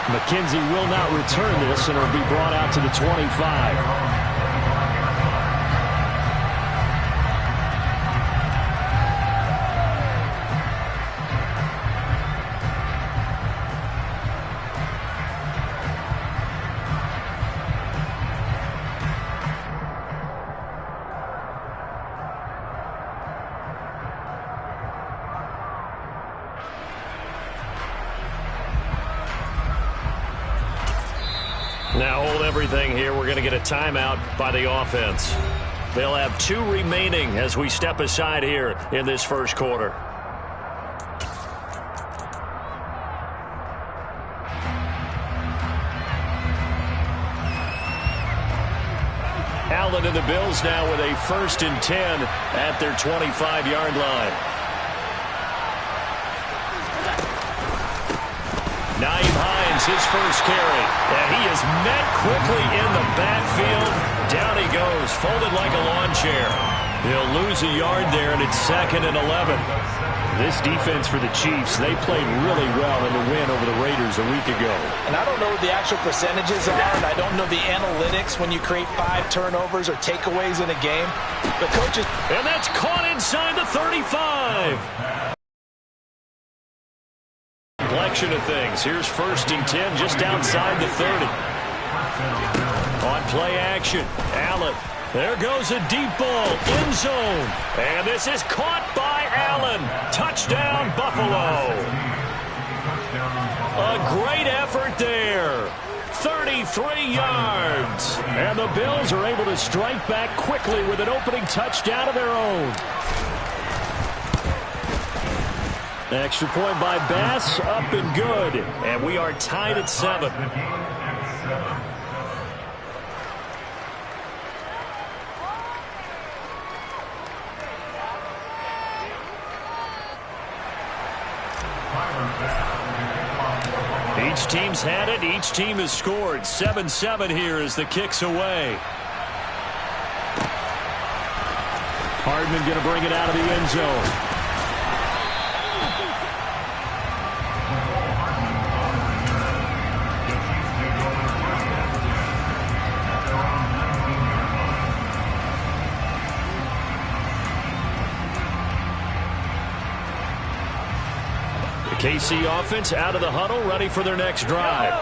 McKenzie will not return this, and it'll be brought out to the 25. Now hold everything here. We're going to get a timeout by the offense. They'll have 2 remaining as we step aside here in this first quarter. Allen and the Bills now with a 1st and 10 at their 25-yard line. Naeem Hines, his first carry, and he is met quickly in the backfield. Down he goes, folded like a lawn chair. He'll lose a yard there, and it's 2nd and 11. This defense for the Chiefs, they played really well in the win over the Raiders a week ago. And I don't know what the actual percentages are, and I don't know the analytics when you create 5 turnovers or takeaways in a game. The coaches... And that's caught inside the 35. Complexion of things. Here's 1st and 10 just outside the 30. On play action, Allen. There goes a deep ball, end zone. And this is caught by Allen. Touchdown, Buffalo. A great effort there. 33 yards. And the Bills are able to strike back quickly with an opening touchdown of their own. Extra point by Bass, up and good. And we are tied at 7. Each team's had it. Each team has scored. 7-7 here as the kick's away. Hardman going to bring it out of the end zone. KC offense out of the huddle, ready for their next drive.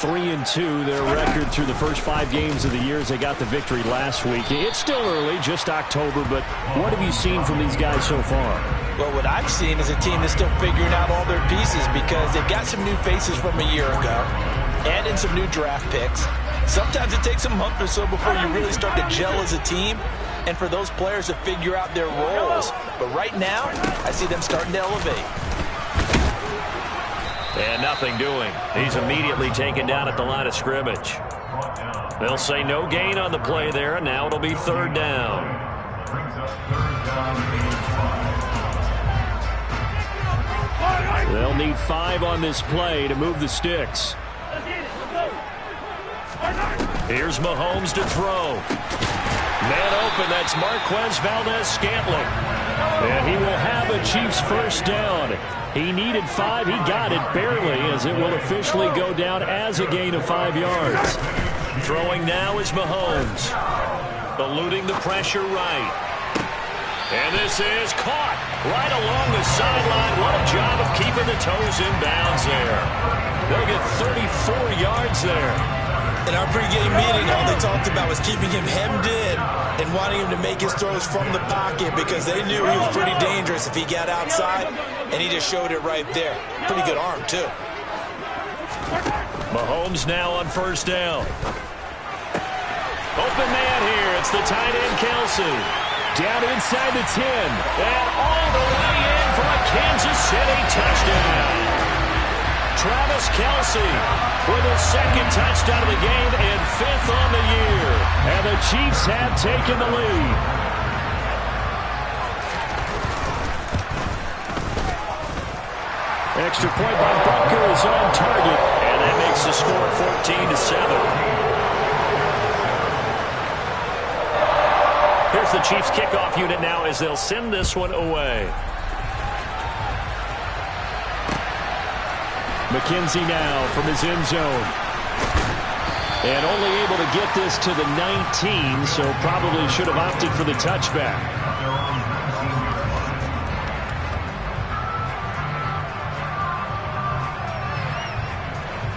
3-2, their record through the first 5 games of the year as they got the victory last week. It's still early, just October, but what have you seen from these guys so far? Well, what I've seen is a team that's still figuring out all their pieces because they've got some new faces from a year ago, add in some new draft picks. Sometimes it takes a month or so before you really start to gel as a team and for those players to figure out their roles. But right now, I see them starting to elevate. And nothing doing. He's immediately taken down at the line of scrimmage. They'll say no gain on the play there, and now it'll be 3rd down. They'll need 5 on this play to move the sticks. Here's Mahomes to throw. Man open, that's Marquez Valdez-Scantling. And he will have a Chiefs first down. He needed 5. He got it barely as it will officially go down as a gain of 5 yards. Throwing now is Mahomes. Eluding the pressure right. And this is caught right along the sideline. What a job of keeping the toes in bounds there. They'll get 34 yards there. In our pregame meeting, all they talked about was keeping him hemmed in and wanting him to make his throws from the pocket because they knew he was pretty dangerous if he got outside, and he just showed it right there. Pretty good arm, too. Mahomes now on 1st down. Open man here. It's the tight end, Kelsey. Down inside the 10. And all the way in for a Kansas City touchdown. Travis Kelsey for the 2nd touchdown of the game and 5th on the year. And the Chiefs have taken the lead. Extra point by Butker is on target. And that makes the score 14-7. Here's the Chiefs kickoff unit now as they'll send this one away. McKenzie now from his end zone. And only able to get this to the 19, so probably should have opted for the touchback.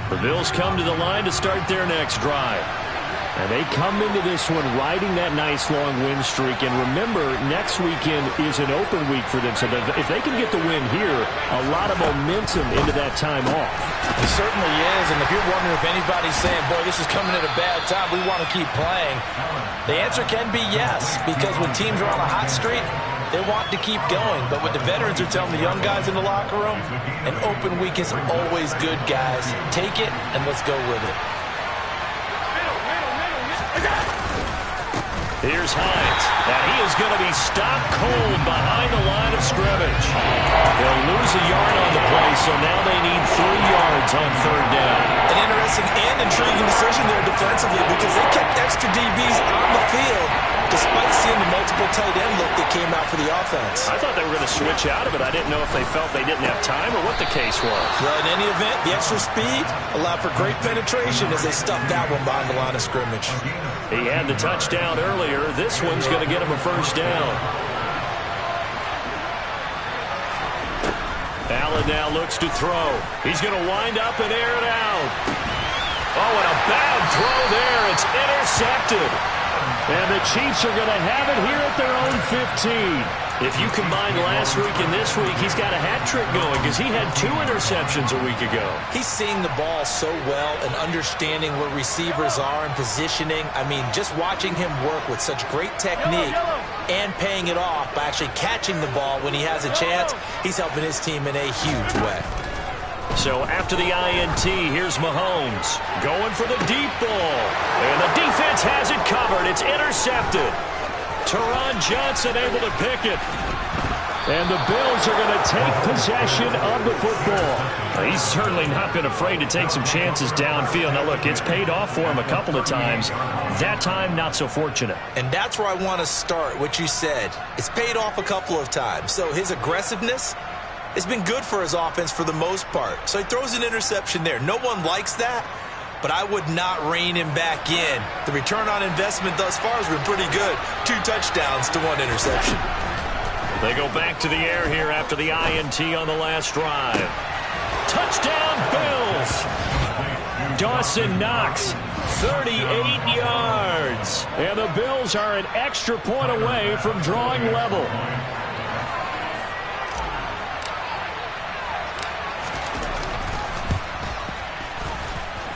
The Bills come to the line to start their next drive. And they come into this one riding that nice long win streak. And remember, next weekend is an open week for them. So if they can get the win here, a lot of momentum into that time off. It certainly is. And if you're wondering if anybody's saying, boy, this is coming at a bad time, we want to keep playing, the answer can be yes. Because when teams are on a hot streak, they want to keep going. But what the veterans are telling the young guys in the locker room, an open week is always good, guys. Take it and let's go with it. Here's Hines, and he is going to be stopped cold behind the line of scrimmage. They'll lose a yard on the play, so now they need 3 yards on third down. An interesting and intriguing decision there defensively because they kept extra DBs on the field despite seeing the multiple tight end look that came out for the offense. I thought they were going to switch out of it. I didn't know if they felt they didn't have time or what the case was. Well, in any event, the extra speed allowed for great penetration as they stuffed that one behind the line of scrimmage. He had the touchdown earlier. This one's going to get him a first down. Allen now looks to throw. He's going to wind up and air it out. Oh, and a bad throw there. It's intercepted. And the Chiefs are going to have it here at their own 15. If you combine last week and this week, he's got a hat trick going because he had 2 interceptions a week ago. He's seeing the ball so well and understanding where receivers are and positioning. I mean, just watching him work with such great technique and paying it off by actually catching the ball when he has a chance, he's helping his team in a huge way. So after the INT, here's Mahomes going for the deep ball. And the defense has it covered. It's intercepted. Teron Johnson able to pick it. And the Bills are going to take possession of the football. He's certainly not been afraid to take some chances downfield. Now, look, it's paid off for him a couple of times. That time, not so fortunate. And that's where I want to start, what you said. It's paid off a couple of times. So his aggressiveness has been good for his offense for the most part. So he throws an interception there. No one likes that, but I would not rein him back in. The return on investment thus far has been pretty good. 2 touchdowns to 1 interception. They go back to the air here after the INT on the last drive. Touchdown, Bills! Dawson Knox, 38 yards. And the Bills are an extra point away from drawing level.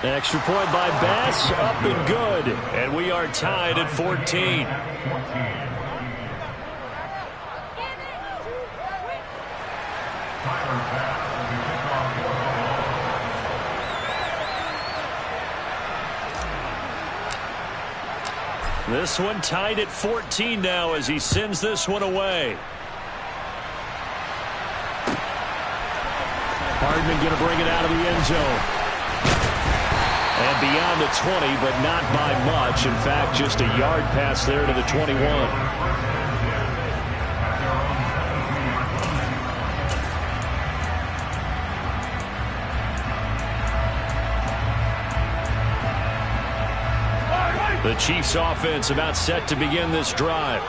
Extra point by Bass, up and good. And we are tied at 14. This one tied at 14 now as he sends this one away. Hardman going to bring it out of the end zone. And beyond the 20, but not by much. In fact, just a yard pass there to the 21. The Chiefs offense about set to begin this drive.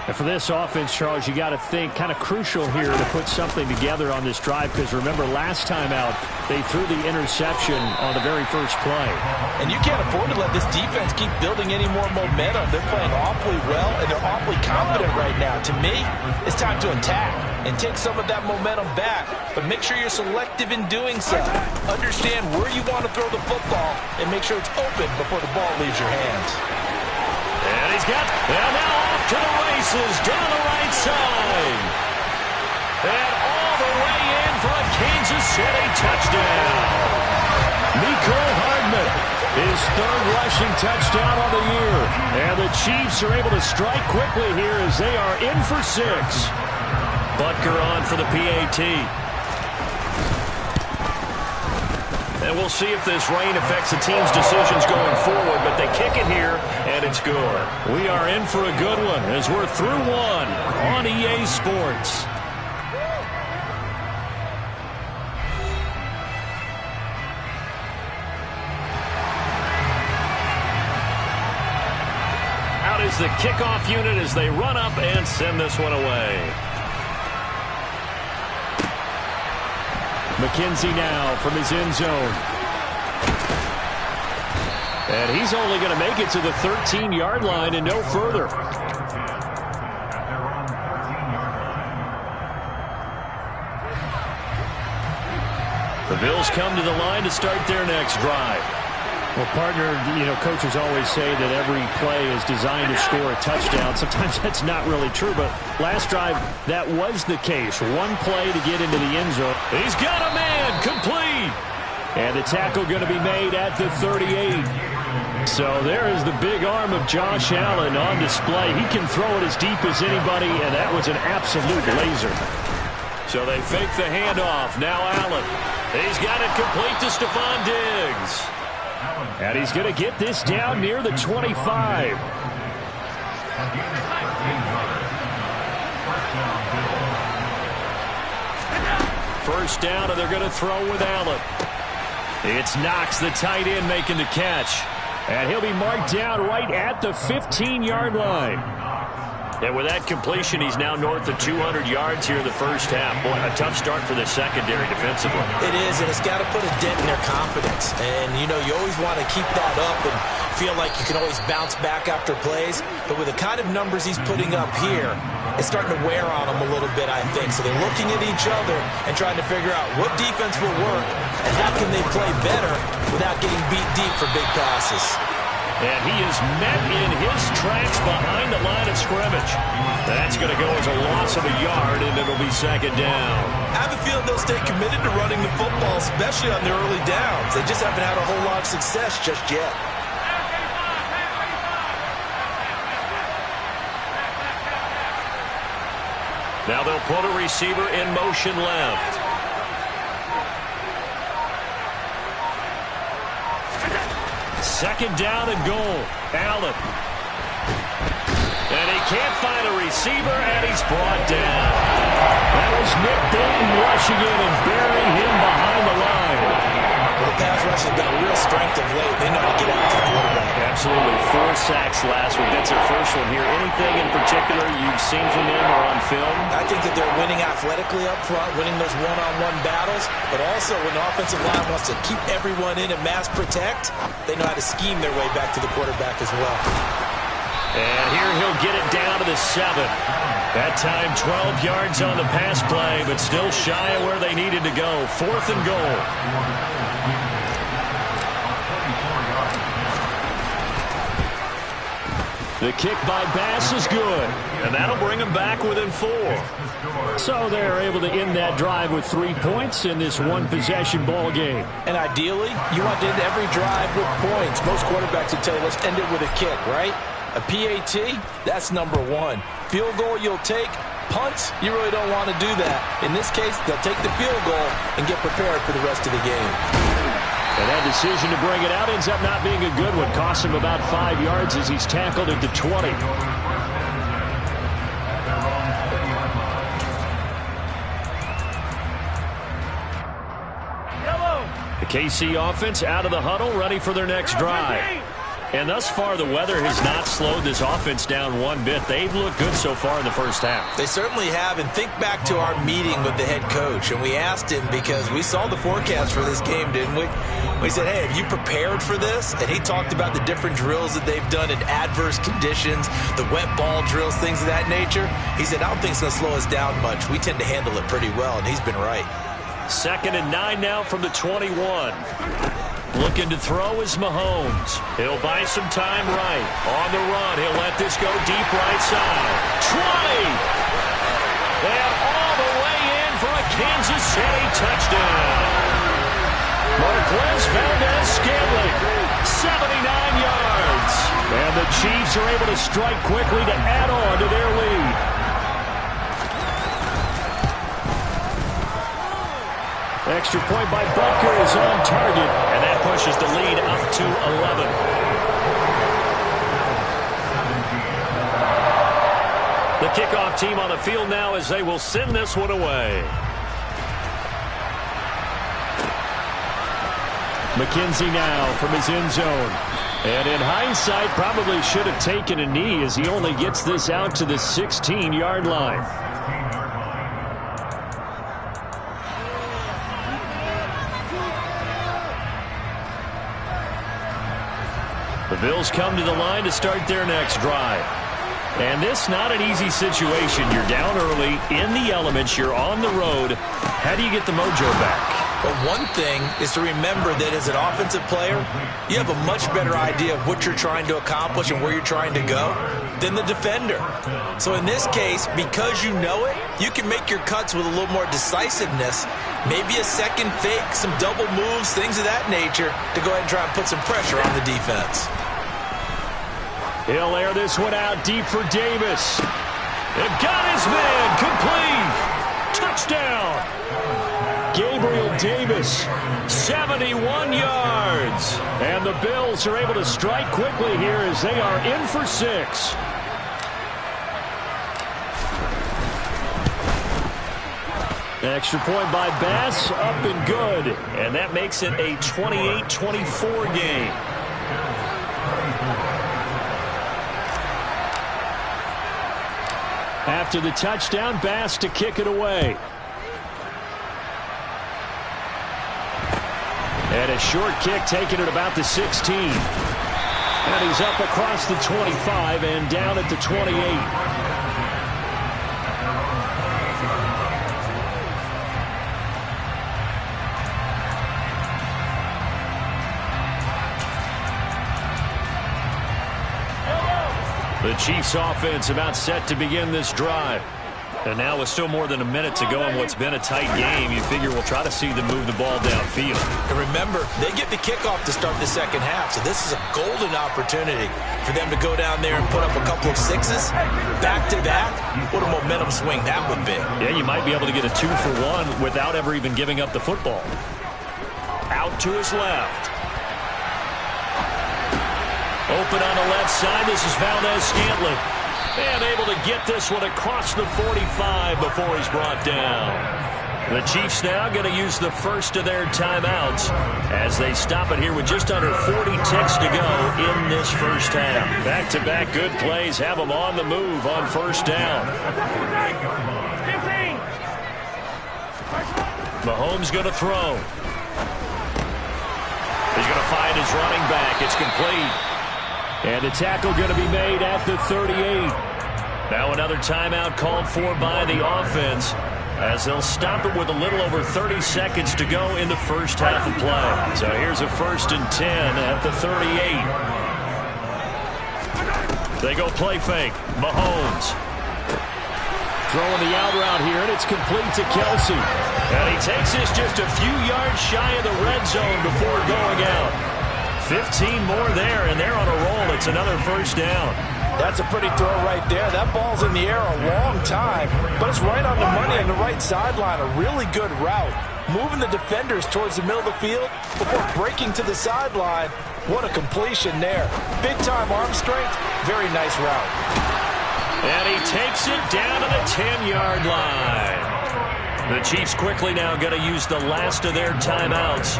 And for this offense, Charles, you got to think kind of crucial here to put something together on this drive because remember last time out they threw the interception on the very first play. And you can't afford to let this defense keep building any more momentum. They're playing awfully well and they're awfully confident right now. To me, it's time to attack and take some of that momentum back. But make sure you're selective in doing so. Understand where you want to throw the football and make sure it's open before the ball leaves your hands. And he's got, and now off to the races down the right side. And all the way in for a Kansas City touchdown. Mecole Hardman, his 3rd rushing touchdown on the year. And the Chiefs are able to strike quickly here as they are in for 6. Butker on for the PAT. And we'll see if this rain affects the team's decisions going forward, but they kick it here, and it's good. We are in for a good one as we're through 1 on EA Sports. is the kickoff unit as they run up and send this one away. McKenzie now from his end zone. And he's only going to make it to the 13-yard line and no further. The Bills come to the line to start their next drive. Well, partner, coaches always say that every play is designed to score a touchdown. Sometimes that's not really true, but last drive, that was the case. One play to get into the end zone. He's got a man, complete. And the tackle going to be made at the 38. So there is the big arm of Josh Allen on display. He can throw it as deep as anybody, and that was an absolute laser. So they fake the handoff. Now Allen. He's got it complete to Stephon Diggs. And he's going to get this down near the 25. First down, and they're going to throw with Allen. It's Knox, the tight end, making the catch. And he'll be marked down right at the 15-yard line. And with that completion, he's now north of 200 yards here in the first half. Boy, a tough start for the secondary defensively. It is, and it's got to put a dent in their confidence. And, you always want to keep that up and feel like you can always bounce back after plays. But with the kind of numbers he's putting up here, it's starting to wear on them a little bit, I think. So they're looking at each other and trying to figure out what defense will work and how can they play better without getting beat deep for big passes. And he is met in his tracks behind the line of scrimmage. That's going to go as a loss of a yard, and it'll be second down. I have a feeling they'll stay committed to running the football, especially on their early downs. They just haven't had a whole lot of success just yet. Now they'll put a receiver in motion left. Second down and goal. Allen. And he can't find a receiver, and he's brought down. That was Nick Bolton rushing in and burying him behind the line. Well, the pass rush has been a real strength of late. They know how to get out to the quarterback. Absolutely. 4 sacks last week. That's their first one here. Anything in particular you've seen from them or on film? I think that they're winning athletically up front, winning those one-on-one battles, but also when the offensive line wants to keep everyone in and mass protect, they know how to scheme their way back to the quarterback as well. And here he'll get it down to the 7. That time 12 yards on the pass play, but still shy of where they needed to go. 4th and goal. The kick by Bass is good. And that'll bring them back within 4. So they're able to end that drive with 3 points in this one-possession ball game. And ideally, you want to end every drive with points. Most quarterbacks would tell you, let's end it with a kick, right? A PAT, that's number 1. Field goal you'll take. Punts, you really don't want to do that. In this case, they'll take the field goal and get prepared for the rest of the game. And that decision to bring it out ends up not being a good one. Cost him about 5 yards as he's tackled at the 20. The KC offense out of the huddle, ready for their next drive. And thus far, the weather has not slowed this offense down one bit. They've looked good so far in the first half. They certainly have. And think back to our meeting with the head coach. And we asked him, because we saw the forecast for this game, didn't we? We said, hey, have you prepared for this? And he talked about the different drills that they've done in adverse conditions, the wet ball drills, things of that nature. He said, I don't think it's going to slow us down much. We tend to handle it pretty well, and he's been right. 2nd and 9 now from the 21. Looking to throw is Mahomes. He'll buy some time right. On the run, he'll let this go deep right side. 20! And all the way in for a Kansas City touchdown. Marquez Valdez-Scantling, 79 yards. And the Chiefs are able to strike quickly to add on to their lead. Extra point by Butker is on target. And that pushes the lead up to 11. The kickoff team on the field now as they will send this one away. McKenzie now from his end zone. And in hindsight, probably should have taken a knee as he only gets this out to the 16-yard line. The Bills come to the line to start their next drive. And this not an easy situation. You're down early, in the elements, you're on the road. How do you get the mojo back? Well, one thing is to remember that as an offensive player, you have a much better idea of what you're trying to accomplish and where you're trying to go than the defender. So in this case, because you know it, you can make your cuts with a little more decisiveness, maybe a second fake, some double moves, things of that nature, to go ahead and try and put some pressure on the defense. He'll air this one out deep for Davis. They've got his man complete. Touchdown. Gabriel Davis, 71 yards. And the Bills are able to strike quickly here as they are in for 6. Extra point by Bass, up and good. And that makes it a 28-24 game. After the touchdown, Bass to kick it away. And a short kick taken at about the 16. And he's up across the 25 and down at the 28. The Chiefs offense about set to begin this drive. And now with still more than a minute to go in what's been a tight game, you figure we'll try to see them move the ball downfield. And remember, they get the kickoff to start the second half, so this is a golden opportunity for them to go down there and put up a couple of sixes back-to-back. What a momentum swing that would be. Yeah, you might be able to get a 2-for-1 without ever even giving up the football. Out to his left. Open on the left side. This is Valdez-Scantling. And able to get this one across the 45 before he's brought down. The Chiefs now going to use the first of their timeouts as they stop it here with just under 40 ticks to go in this first half. Back-to-back good plays have them on the move on first down. Mahomes going to throw. He's going to find his running back. It's complete. And the tackle going to be made at the 38. Now another timeout called for by the offense as they'll stop it with a little over 30 seconds to go in the first half of play. So here's a 1st and 10 at the 38. They go play fake. Mahomes throwing the out route here, and it's complete to Kelsey. And he takes this just a few yards shy of the red zone before going out. 15 more there, and they're on a roll. It's another first down. That's a pretty throw right there. That ball's in the air a long time, but it's right on the money on the right sideline. A really good route. Moving the defenders towards the middle of the field before breaking to the sideline. What a completion there. Big-time arm strength. Very nice route. And he takes it down to the 10-yard line. The Chiefs quickly now going to use the last of their timeouts,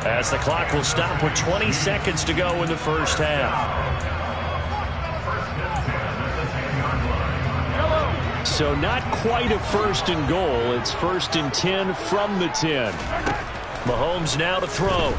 as the clock will stop with 20 seconds to go in the first half. So not quite a 1st and goal. It's 1st and 10 from the 10. Mahomes now to throw.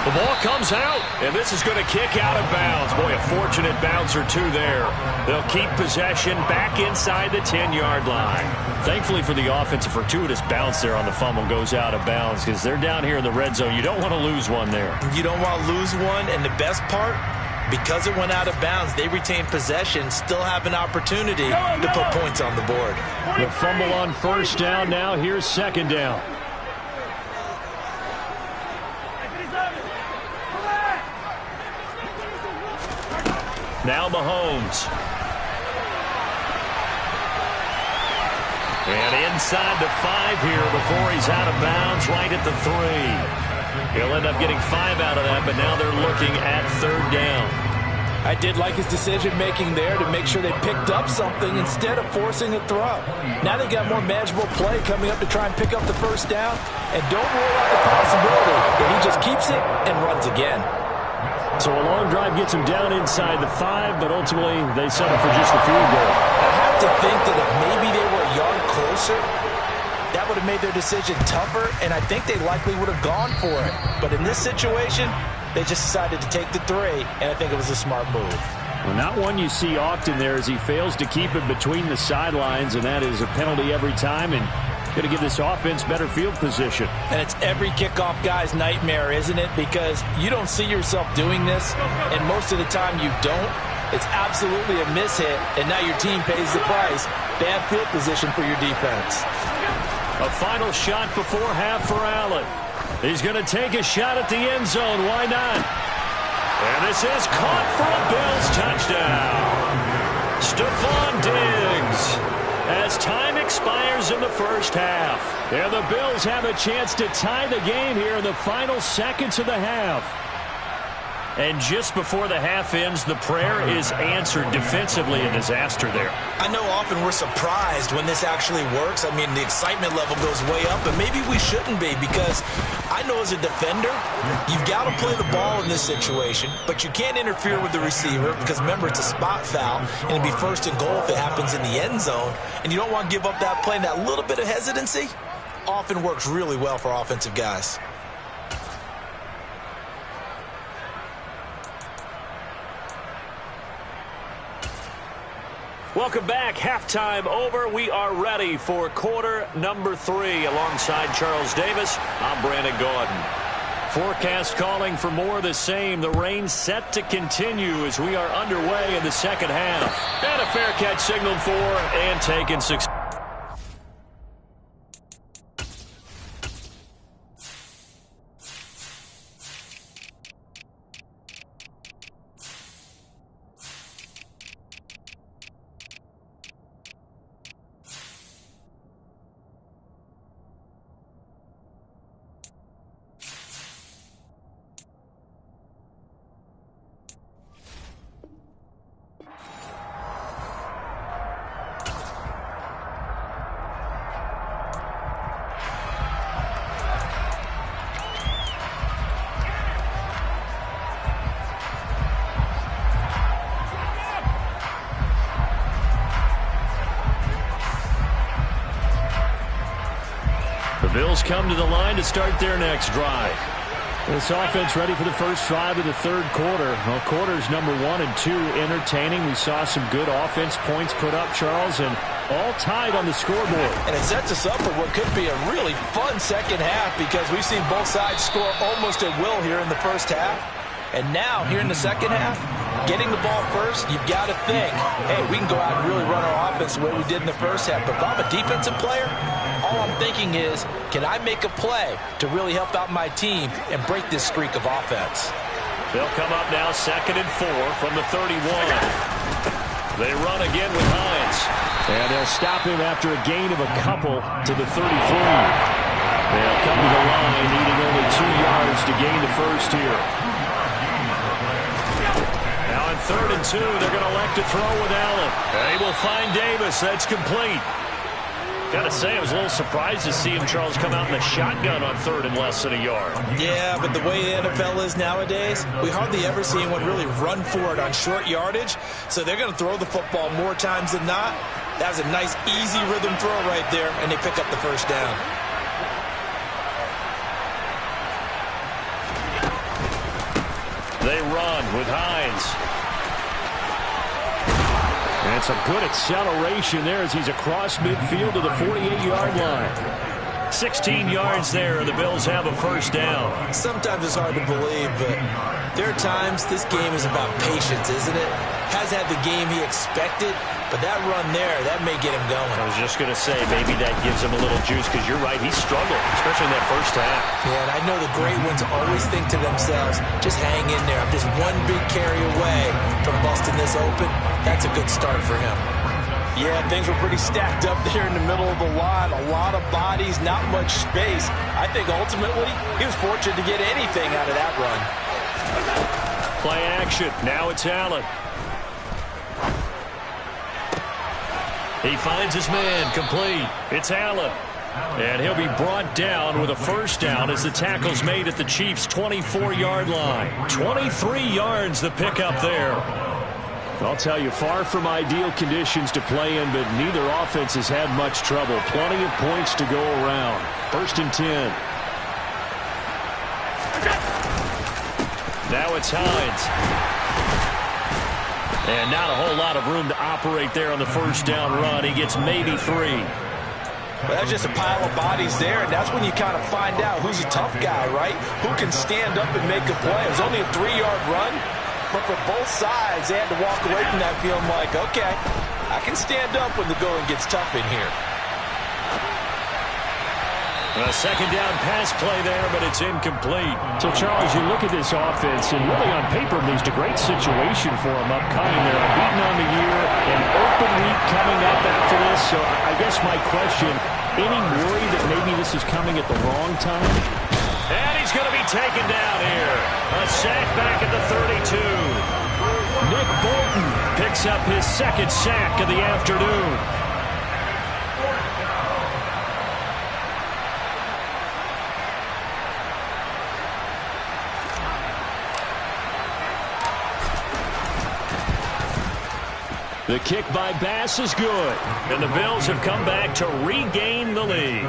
The ball comes out, and this is going to kick out of bounds. Boy, a fortunate bounce or two there. They'll keep possession back inside the 10-yard line. Thankfully for the offense, a fortuitous bounce there on the fumble goes out of bounds because they're down here in the red zone. You don't want to lose one there. You don't want to lose one, and the best part, because it went out of bounds, they retain possession, still have an opportunity to put points on the board. The fumble on first down now. Here's second down. Now Mahomes. And inside the 5 here before he's out of bounds, right at the 3. He'll end up getting 5 out of that, but now they're looking at 3rd down. I did like his decision-making there to make sure they picked up something instead of forcing a throw. Now they got more manageable play coming up to try and pick up the first down, and don't rule out the possibility that he just keeps it and runs again. So a long drive gets him down inside the 5, but ultimately they settle for just the field goal. I have to think that if maybe they were a yard closer, that would have made their decision tougher, and I think they likely would have gone for it. But in this situation, they just decided to take the 3, and I think it was a smart move. Well, not one you see often there as he fails to keep it between the sidelines, and that is a penalty every time, and going to give this offense better field position. And it's every kickoff guy's nightmare, isn't it? Because you don't see yourself doing this, and most of the time you don't. It's absolutely a mishit, and now your team pays the price. Bad field position for your defense. A final shot before half for Allen. He's going to take a shot at the end zone. Why not? And this is caught for a Bills touchdown. Stephon Diggs. As time expires in the first half. And the Bills have a chance to tie the game here in the final seconds of the half. And just before the half ends, the prayer is answered defensively. A disaster there. I know often we're surprised when this actually works. I mean, the excitement level goes way up, but maybe we shouldn't be, because I know as a defender, you've got to play the ball in this situation, but you can't interfere with the receiver because, remember, it's a spot foul, and it'd be first and goal if it happens in the end zone, and you don't want to give up that play. And that little bit of hesitancy often works really well for offensive guys. Welcome back. Halftime over. We are ready for quarter number 3. Alongside Charles Davis, I'm Brandon Gaudin. Forecast calling for more of the same. The rain set to continue as we are underway in the second half. And a fair catch signaled for and taken 6. The Bills come to the line to start their next drive. This offense ready for the first drive of the third quarter. Well, quarters number 1 and 2 entertaining. We saw some good offense points put up, Charles, and all tied on the scoreboard. And it sets us up for what could be a really fun second half, because we've seen both sides score almost at will here in the first half. And now, here in the second half, getting the ball first, you've got to think, hey, we can go out and really run our offense the way we did in the first half. But if I'm a defensive player, all I'm thinking is, can I make a play to really help out my team and break this streak of offense? They'll come up now 2nd and 4 from the 31. They run again with Hines. And they'll stop him after a gain of a couple to the 33. They'll come to the line needing only 2 yards to gain the first here. Now on 3rd and 2, they're going to elect to throw with Allen. They will find Davis. That's complete. Gotta say, I was a little surprised to see him, Charles, come out in the shotgun on 3rd and less than a yard. Yeah, but the way the NFL is nowadays, we hardly ever see anyone really run for it on short yardage. So they're going to throw the football more times than not. That was a nice, easy rhythm throw right there, and they pick up the first down. They run with Hines. And some good acceleration there as he's across midfield to the 48-yard line. 16 yards there, and the Bills have a first down. Sometimes it's hard to believe, but there are times this game is about patience, isn't it? Has had the game he expected, but that run there, that may get him going. I was just going to say, maybe that gives him a little juice, because you're right, he struggled, especially in that first half. Yeah, and I know the great ones always think to themselves, just hang in there. I'm just one big carry away from busting this open. That's a good start for him. Yeah, things were pretty stacked up there in the middle of the line. A lot of bodies, not much space. I think ultimately he was fortunate to get anything out of that run. Play action. Now it's Allen. He finds his man. Complete. It's Allen. And he'll be brought down with a first down as the tackle's made at the Chiefs' 24-yard line. 23 yards the pickup there. I'll tell you, far from ideal conditions to play in, but neither offense has had much trouble. Plenty of points to go around. 1st and 10. Now it's Hines. And not a whole lot of room to operate there on the first down run. He gets maybe 3. Well, that's just a pile of bodies there, and that's when you kind of find out who's a tough guy, right? Who can stand up and make a play. It was only a 3-yard run, but for both sides, they had to walk away from that feeling like, okay, I can stand up when the going gets tough in here. A second down pass play there, but it's incomplete. So, Charles, you look at this offense, and really on paper, there's a great situation for them upcoming. They're unbeaten on the year, an open week coming up after this. So, I guess my question, any worry that maybe this is coming at the wrong time? And he's going to be taken down here. A sack back at the 32. Nick Bolton picks up his second sack of the afternoon. The kick by Bass is good. And the Bills have come back to regain the lead.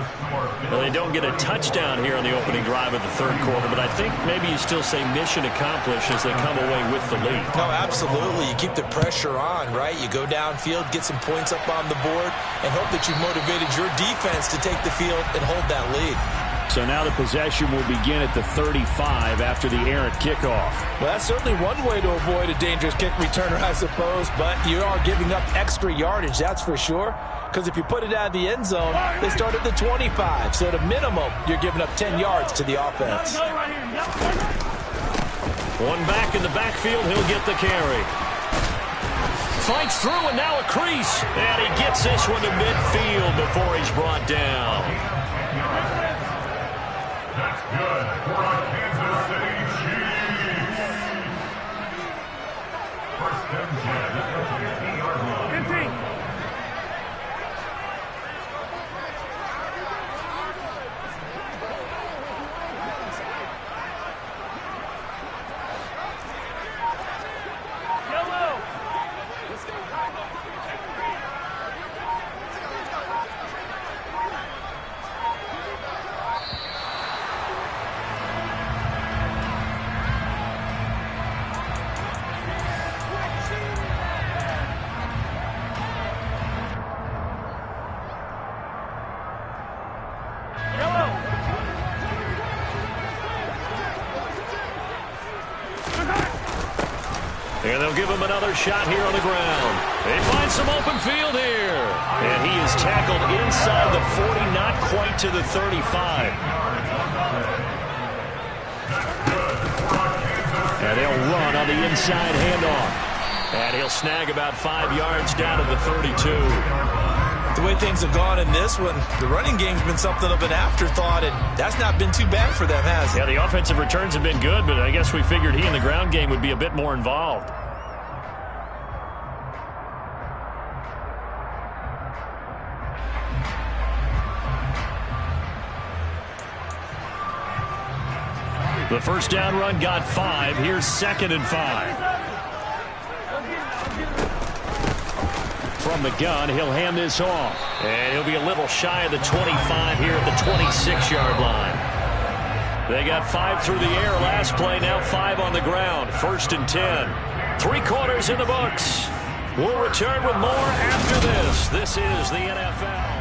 Well, they don't get a touchdown here on the opening drive of the third quarter, but I think maybe you still say mission accomplished as they come away with the lead. No, absolutely. You keep the pressure on, right? You go downfield, get some points up on the board, and hope that you've motivated your defense to take the field and hold that lead. So now the possession will begin at the 35 after the errant kickoff. Well, that's certainly one way to avoid a dangerous kick returner, I suppose, but you are giving up extra yardage, that's for sure. Because if you put it out of the end zone, they start at the 25. So at a minimum, you're giving up 10 yards to the offense. One back in the backfield, he'll get the carry. Fights through, and now a crease. And he gets this one to midfield before he's brought down. That's good for our Kansas City Chiefs. First and 10 at the 15-yard line. 15. And they'll give him another shot here on the ground. They find some open field here. And he is tackled inside the 40, not quite to the 35. And they'll run on the inside handoff. And he'll snag about 5 yards down to the 32. The way things have gone in this one, the running game's been something of an afterthought, and that's not been too bad for them, has it? Yeah, the offensive returns have been good, but I guess we figured he in the ground game would be a bit more involved. The first down run got 5. Here's 2nd and 5. From the gun, he'll hand this off. And he'll be a little shy of the 25 here at the 26-yard line. They got 5 through the air last play, now 5 on the ground. 1st and 10. 3 quarters in the books. We'll return with more after this. This is the NFL.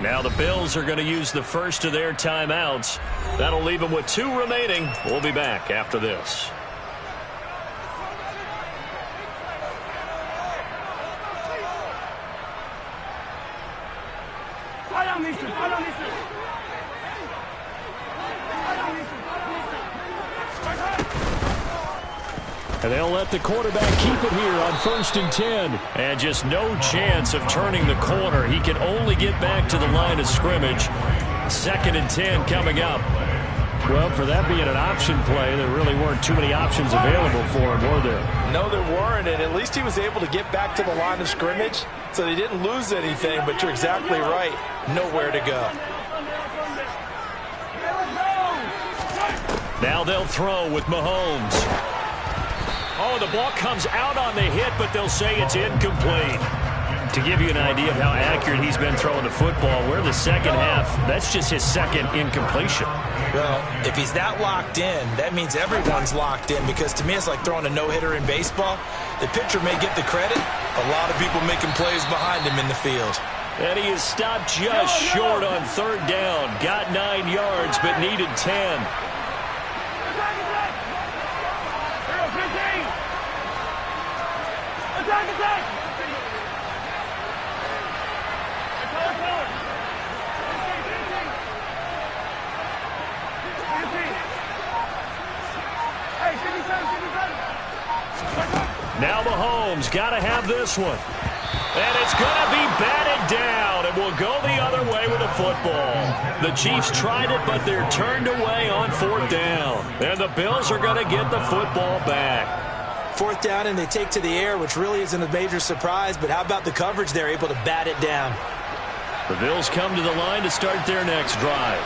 Now the Bills are going to use the first of their timeouts. That'll leave them with 2 remaining. We'll be back after this. And they'll let the quarterback keep it here on 1st and 10. And just no chance of turning the corner. He can only get back to the line of scrimmage. 2nd and 10 coming up. Well, for that being an option play, there really weren't too many options available for him, were there? No, there weren't, and at least he was able to get back to the line of scrimmage, so they didn't lose anything, but you're exactly right. Nowhere to go. Now they'll throw with Mahomes. Oh, the ball comes out on the hit, but they'll say it's incomplete. To give you an idea of how accurate he's been throwing the football, we're in the second half. That's just his second incompletion. Well, if he's that locked in, that means everyone's locked in, because to me it's like throwing a no-hitter in baseball. The pitcher may get the credit. A lot of people making plays behind him in the field. And he is stopped just short on 3rd down. Got 9 yards, but needed 10. Now Mahomes got to have this one. And it's going to be batted down, and will go the other way with the football. The Chiefs tried it, but they're turned away on 4th down. And the Bills are going to get the football back. 4th down, and they take to the air, which really isn't a major surprise, but how about the coverage? They're able to bat it down. The Bills come to the line to start their next drive.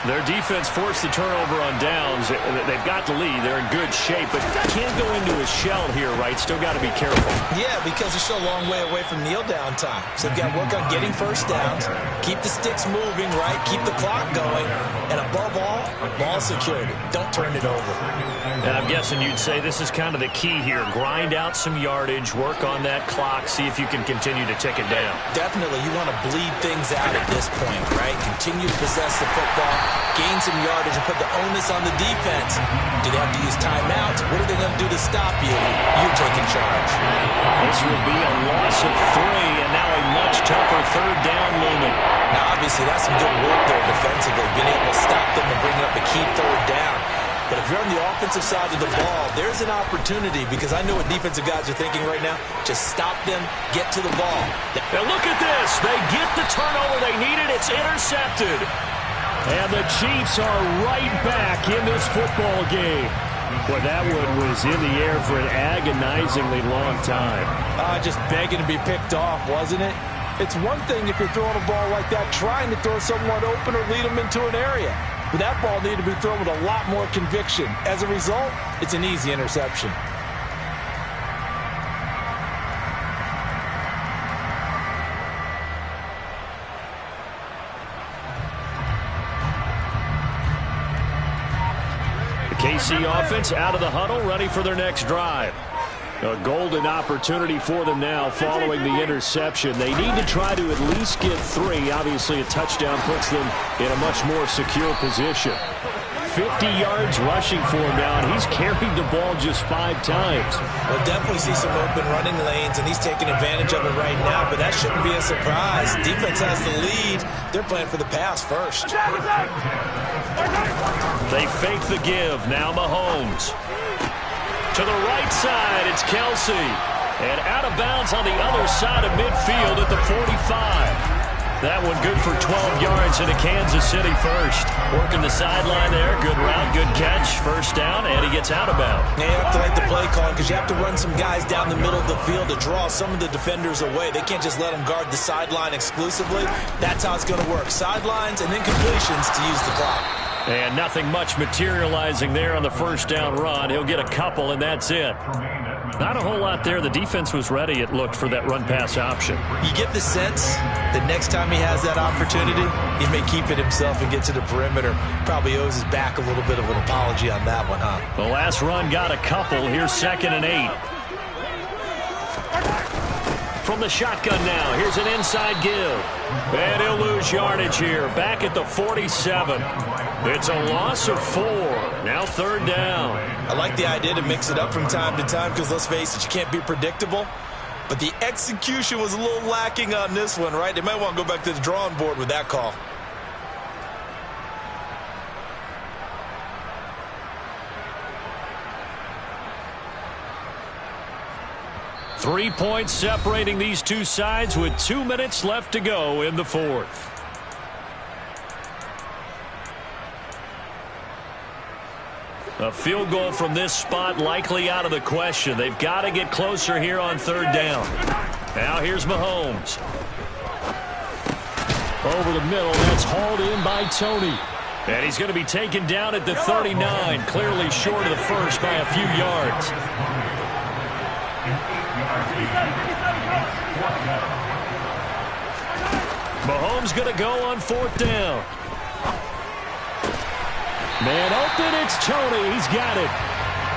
Their defense forced the turnover on downs. They've got the lead. They're in good shape, but can't go into a shell here, right? Still got to be careful. Yeah, because they're still a long way away from kneel down time. So they've got to work on getting 1st downs, keep the sticks moving, right? Keep the clock going, and above all, ball security. Don't turn it over. And I'm guessing you'd say this is kind of the key here. Grind out some yardage, work on that clock, see if you can continue to tick it down. Definitely. You want to bleed things out at this point, right? Continue to possess the football, gain some yardage, and put the onus on the defense. Do they have to use timeouts? What are they going to do to stop you? You're taking charge. This will be a loss of 3, and now a much tougher 3rd down looming. Now, obviously, that's some good work there defensively, being able to stop them and bring up a key 3rd down. But if you're on the offensive side of the ball, there's an opportunity, because I know what defensive guys are thinking right now. Just stop them, get to the ball. Now look at this. They get the turnover they needed. It's intercepted. And the Chiefs are right back in this football game. Well, that one was in the air for an agonizingly long time. Just begging to be picked off, wasn't it? It's one thing if you're throwing a ball like that, trying to throw someone open or lead them into an area. But that ball needed to be thrown with a lot more conviction. As a result, it's an easy interception. The KC offense out of the huddle, ready for their next drive. A golden opportunity for them now following the interception. They need to try to at least get 3. Obviously, a touchdown puts them in a much more secure position. 50 yards rushing for him now, and he's carried the ball just 5 times. We'll definitely see some open running lanes, and he's taking advantage of it right now, but that shouldn't be a surprise. Defense has the lead. They're playing for the pass first. They fake the give. Now Mahomes. To the right side, it's Kelsey. And out of bounds on the other side of midfield at the 45. That one good for 12 yards into Kansas City first. Working the sideline there. Good route, good catch. 1st down, and he gets out of bounds. Yeah, you have to like the play call, because you have to run some guys down the middle of the field to draw some of the defenders away. They can't just let them guard the sideline exclusively. That's how it's going to work. Sidelines and then completions to use the clock. And nothing much materializing there on the 1st down run. He'll get a couple, and that's it. Not a whole lot there. The defense was ready, it looked, for that run-pass option. You get the sense that next time he has that opportunity, he may keep it himself and get to the perimeter. Probably owes his back a little bit of an apology on that one, huh? The last run got a couple. Here's 2nd and 8. From the shotgun now, here's an inside give. And he'll lose yardage here, back at the 47. It's a loss of 4. Now 3rd down. I like the idea to mix it up from time to time, because let's face it, you can't be predictable. But the execution was a little lacking on this one, right? They might want to go back to the drawing board with that call. 3 points separating these two sides with 2 minutes left to go in the fourth. A field goal from this spot likely out of the question. They've got to get closer here on third down. Now here's Mahomes. Over the middle, that's hauled in by Tony. And he's going to be taken down at the 39, clearly short of the first by a few yards. Mahomes going to go on fourth down. Man open, it's Tony. He's got it.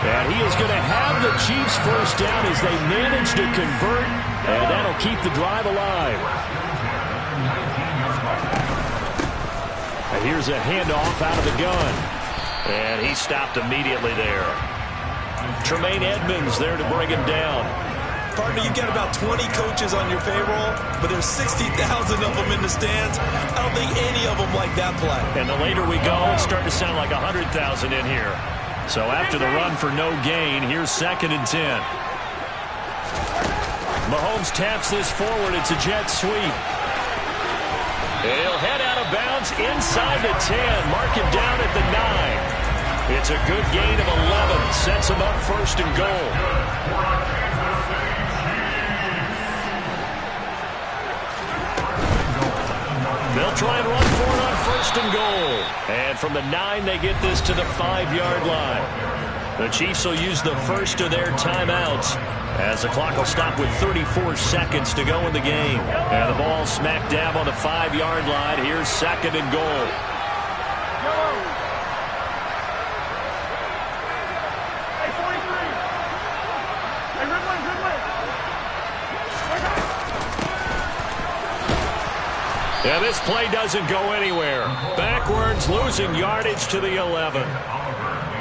And he is going to have the Chiefs first down as they manage to convert, and that'll keep the drive alive. And here's a handoff out of the gun. And he stopped immediately there. Tremaine Edmonds there to bring him down. Partner, you've got about 20 coaches on your payroll, but there's 60,000 of them in the stands. I don't think any of them like that play. And the later we go, it's starting to sound like 100,000 in here. So after the run for no gain, here's 2nd and 10. Mahomes taps this forward. It's a jet sweep. He'll head out of bounds inside the 10. Mark him down at the 9. It's a good gain of 11. Sets him up 1st and goal. They'll try and run for it on 1st and goal. And from the 9, they get this to the 5-yard line. The Chiefs will use the first of their timeouts as the clock will stop with 34 seconds to go in the game. And the ball smack dab on the 5-yard line. Here's 2nd and goal. Yeah, this play doesn't go anywhere. Backwards, losing yardage to the 11.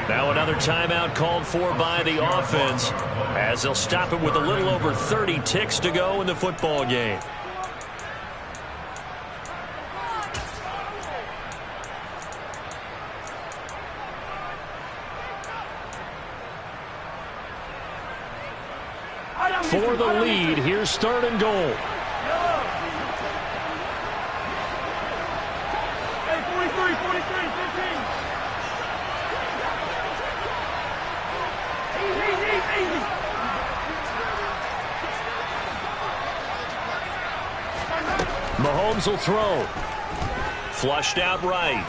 Now another timeout called for by the offense as they'll stop it with a little over 30 ticks to go in the football game. For the lead, here's 3rd and goal. Mahomes will throw. Flushed out right.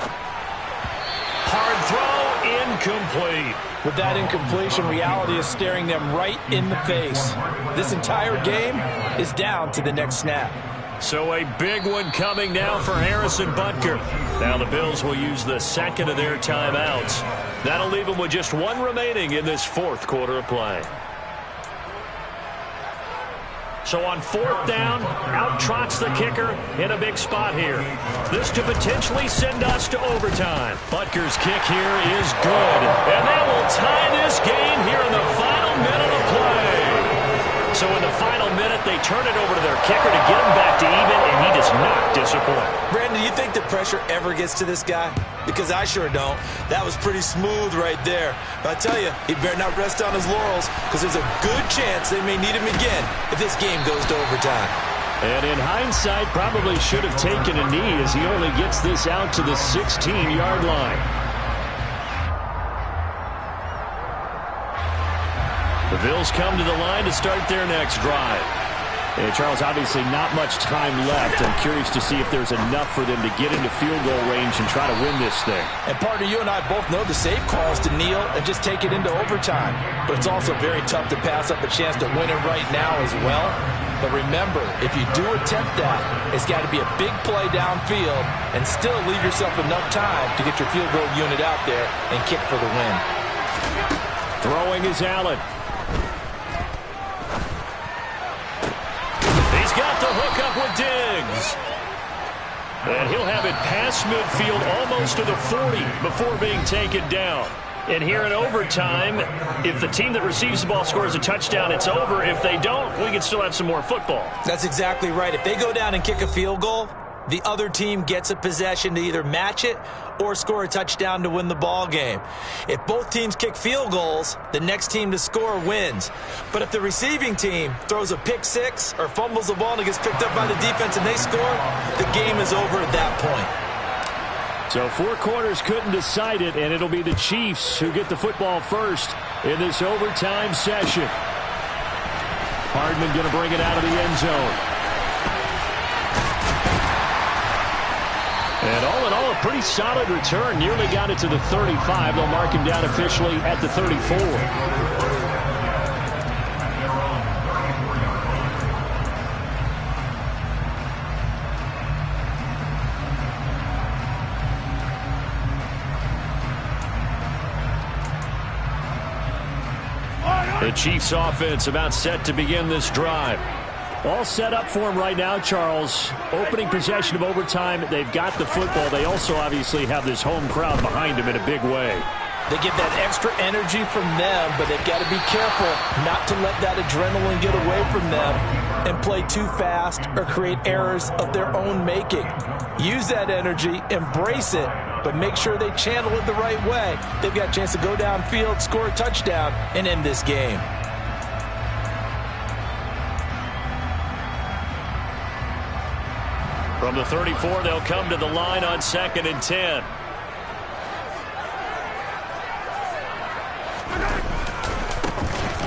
Hard throw, incomplete. With that incompletion, reality is staring them right in the face. This entire game is down to the next snap. So a big one coming now for Harrison Butker. Now the Bills will use the 2nd of their timeouts. That'll leave them with just 1 remaining in this 4th quarter of play. So on 4th down, out trots the kicker in a big spot here. This to potentially send us to overtime. Butker's kick here is good. And that will tie this game here in the final minute of play. So in the final minute, they turn it over to their kicker to get him back to even, and he does not disappoint. Brandon, do you think the pressure ever gets to this guy? Because I sure don't. That was pretty smooth right there. But I tell you, he better not rest on his laurels because there's a good chance they may need him again if this game goes to overtime. And in hindsight, probably should have taken a knee as he only gets this out to the 16-yard line. The Bills come to the line to start their next drive. Hey, Charles, obviously not much time left. I'm curious to see if there's enough for them to get into field goal range and try to win this thing. And partner, you and I both know the safe call is to kneel and just take it into overtime. But it's also very tough to pass up a chance to win it right now as well. But remember, if you do attempt that, it's got to be a big play downfield and still leave yourself enough time to get your field goal unit out there and kick for the win. Throwing is Allen. He's got the hook up with Diggs. And he'll have it past midfield almost to the 40 before being taken down. And here in overtime, if the team that receives the ball scores a touchdown, it's over. If they don't, we can still have some more football. That's exactly right. If they go down and kick a field goal, the other team gets a possession to either match it or score a touchdown to win the ball game. If both teams kick field goals, the next team to score wins. But if the receiving team throws a pick six or fumbles the ball and it gets picked up by the defense and they score, the game is over at that point. So 4 quarters couldn't decide it, and it'll be the Chiefs who get the football first in this overtime session. Hardman going to bring it out of the end zone. And all in all, a pretty solid return. Nearly got it to the 35. They'll mark him down officially at the 34. The Chiefs offense about set to begin this drive. All set up for him right now, Charles. Opening possession of overtime. They've got the football. They also obviously have this home crowd behind them in a big way. They get that extra energy from them, but they've got to be careful not to let that adrenaline get away from them and play too fast or create errors of their own making. Use that energy, embrace it, but make sure they channel it the right way. They've got a chance to go downfield, score a touchdown, and end this game. From the 34, they'll come to the line on 2nd and 10.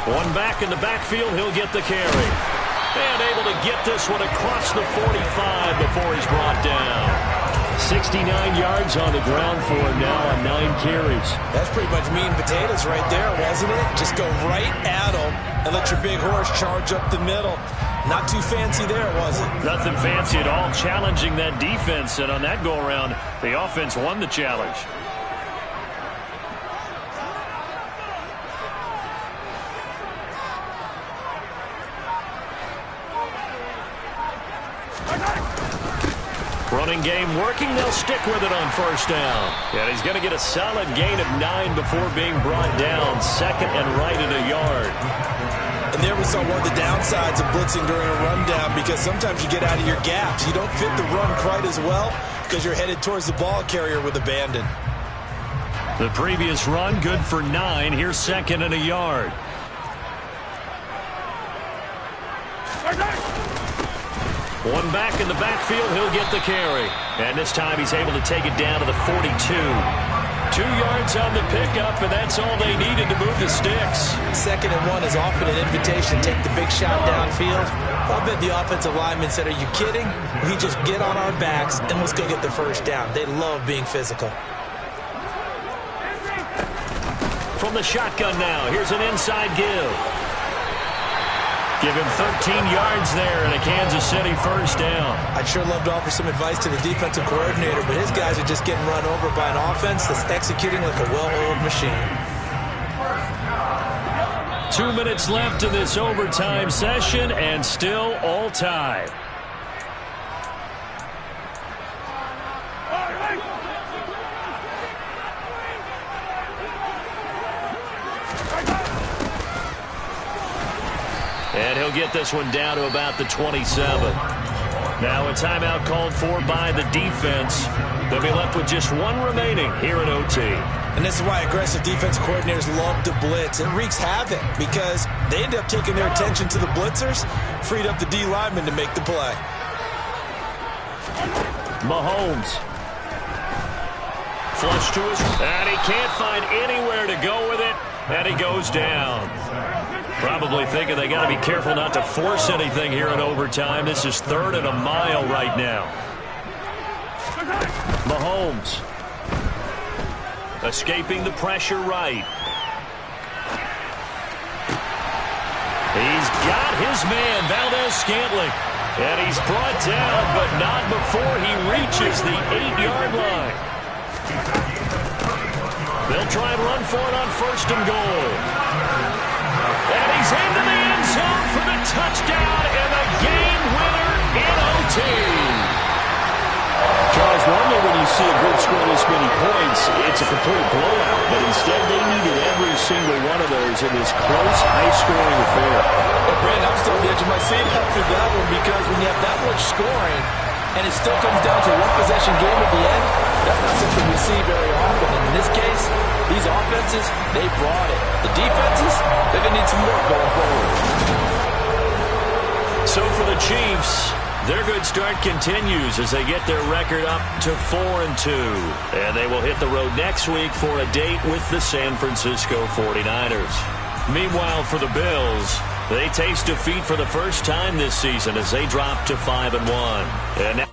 One back in the backfield, he'll get the carry. And able to get this one across the 45 before he's brought down. 69 yards on the ground for him now on 9 carries. That's pretty much meat and potatoes right there, wasn't it? Just go right at him and let your big horse charge up the middle. Not too fancy there, was it? Nothing fancy at all, challenging that defense. And on that go-around, the offense won the challenge. Running game working. They'll stick with it on 1st down. And he's going to get a solid gain of 9 before being brought down. 2nd and right at a yard. And there we saw one of the downsides of blitzing during a rundown, because sometimes you get out of your gaps. You don't fit the run quite as well because you're headed towards the ball carrier with abandon. The previous run good for 9. Here's 2nd and a yard. One back in the backfield, he'll get the carry. And this time he's able to take it down to the 42. 2 yards on the pickup, and that's all they needed to move the sticks. 2nd and 1 is often an invitation. Take the big shot downfield. I bet the offensive lineman said, are you kidding? We just get on our backs, and let's go get the 1st down. They love being physical. From the shotgun now, here's an inside give. Give him 13 yards there and a Kansas City 1st down. I'd sure love to offer some advice to the defensive coordinator, but his guys are just getting run over by an offense that's executing like a well-oiled machine. 2 minutes left in this overtime session, and still all tied. And he'll get this one down to about the 27. Now a timeout called for by the defense. They'll be left with just 1 remaining here in OT. And this is why aggressive defense coordinators love to blitz. It wreaks havoc because they end up taking their attention to the blitzers, freed up the D lineman to make the play. Mahomes. Flush to his, and he can't find anywhere to go with it, and he goes down. Probably thinking they got to be careful not to force anything here in overtime. This is 3rd and a mile right now. Mahomes. Escaping the pressure right. He's got his man, Valdez-Scantling. And he's brought down, but not before he reaches the 8-yard line. They'll try and run for it on 1st and goal. And he's into the end zone for the touchdown and the game winner in OT. Charles, normally when you see a good score this many points, it's a complete blowout. But instead, they needed every single one of those in this close, high-scoring affair. Well, Brandon, I'm still on the edge of my seat after that one, because when you have that much scoring, and it still comes down to a one-possession game at the end, that's not something we see very often. And in this case, these offenses, they brought it. The defenses, they're going to need some work going forward. So for the Chiefs, their good start continues as they get their record up to 4-2. And they will hit the road next week for a date with the San Francisco 49ers. Meanwhile, for the Bills, they taste defeat for the first time this season as they drop to 5-1. And now